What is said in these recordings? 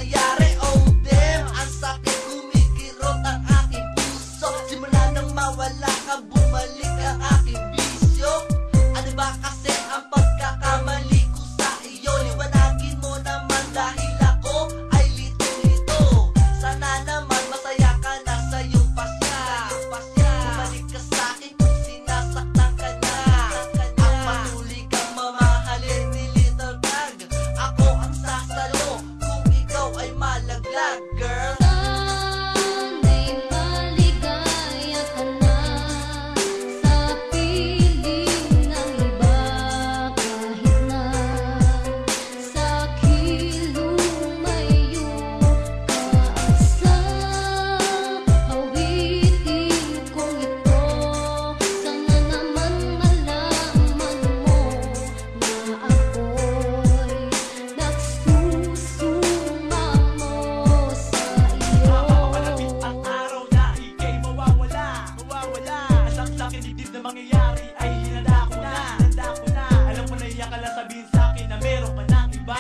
nangyayari? Oh damn, ang sakit, kumikirot ang aking puso. Simula nang mawala ka, bumalik ang aking bisyo. Ano ba kasi ang pagkakamali ko sa iyo? Liwanagin mo naman dahil ako ay lito-lito. Sana naman masaya ka na sa iyong pasya. Bumalik ka sa'kin kung sinasaktan ka na. Ang patuloy kang mamahalin ni Little Tag. Ako ang sasalo kung ikaw ay malaglag, girl. Sana'y maligaya ka na sa piling ng iba, kahit na sa kilumayo ka. At sa awitin kong ito, sana naman malaman mo na ako'y nagsusumamo sa iyo. Malapit ang araw na ika'y mawawala. Saksakin dibdib na mangyayari ay hinanda ko na. Alam mo na iyak ka lang sabihin sa'kin na meron ka ng iba.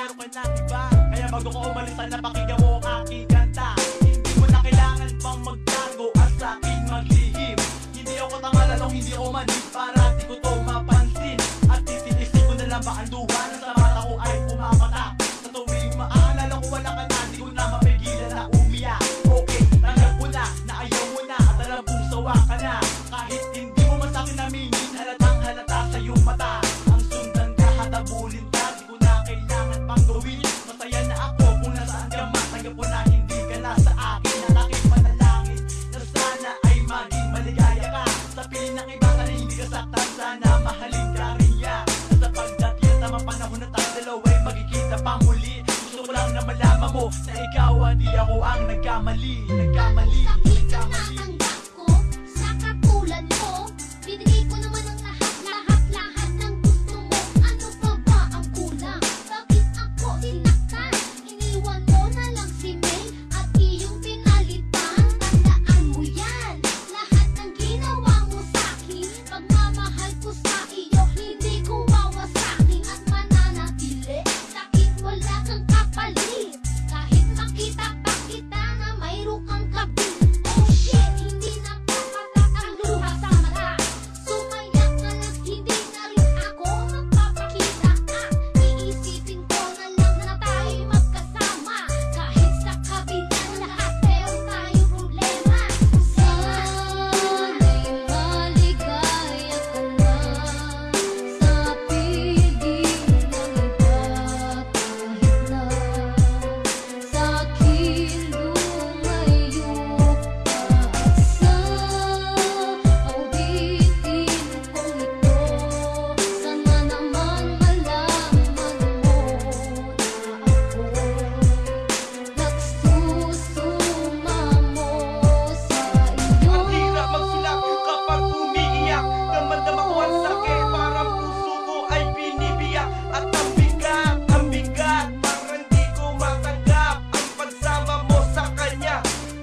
Kaya bago ko umalis sana pakinggan mo ang aking kanta. Hindi mo na kailangan pang magtago at sa'kin maglihim. Hindi ako tangalalong, hindi ako manig para di ko to mapansin. At titinisin ko na lang ba ang luha na sa mata ko ay pumapatak. Sa tuwing maaalala ko wala ka na, di ko na mapigilan na umiyak. Okay, tanggap ko na ayaw mo na at alam kong sawa ka na. Kahit hindi mo man sa'kin aminin, halatang halata sa iyong mata. Ang sundan ka, hatabulin ka, di ko na kailangan pang gawin. Masaya na ako kung nasaan ka man, tanggap ko na hindi ka na sa akin. Ang aking panalangin na sana ay maging maligaya ka. Sa piling ng iba ka na hindi ka saktan, sana mahalin ka rin niya. At sa pagdating tamang panahon na tayo dalawa'y magkikita pang muli. Gusto ko lang na malaman mo na ikaw hindi ako ang nagkamali. Sakit na natanggap ko sa katulad mo. Binigay ko naman ang lahat ng gusto mo. Ano pa ba ang kulang? Bakit ako sinaktan? Iniwan mo na lang si May at iyong pinalitan. Tandaan mo yan, lahat ng ginawa mo sa'kin. Pagmamahal ko sa iyo, hindi ko wawasakin at mananatili. Sakit wala kang kapalit. Kahit makita pa kita na mayroon kang kabit. Oh shit, hindi napapatak ang luha sa mata. Sumaya ka lang, hindi na rin ako magpapakita. Iisipin ko na lang na tayo'y magkasama. Kahit sa kabila lahat, meron tayong problema. Sana'y maligaya ka na sa piling ng iba, kahit na sa kilumayo ka. At sa awitin kong ito, sana naman malaman mo na ako'y nagsusumamo sa iyo. Ang hirap magsulat kapag umiiyak. Damdam ko ang sakit, parang puso ko ay binibiyak. At ang bigat, parang di ko matanggap. Ang pagsama mo sa kanya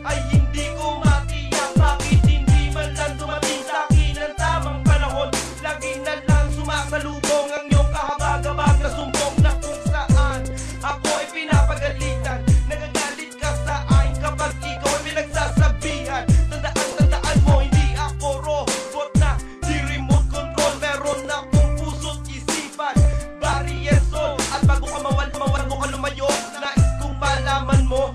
ay hindi ko matiyak. Bakit hindi man lang dumating sa'kin ang tamang panahon? Lagi na lang sumasalubong ang iyong kahabag-habag na sumbong na kung saan ako ay pinapagalitan. Nagagalit ka sa akin kapag ikaw ay pinagsasabihan. Tandaan mo, hindi ako robot na di remote control. Meron akong puso't isipan, body and soul. At bago ka mawala, bago ka lumayo, nais kong malaman mo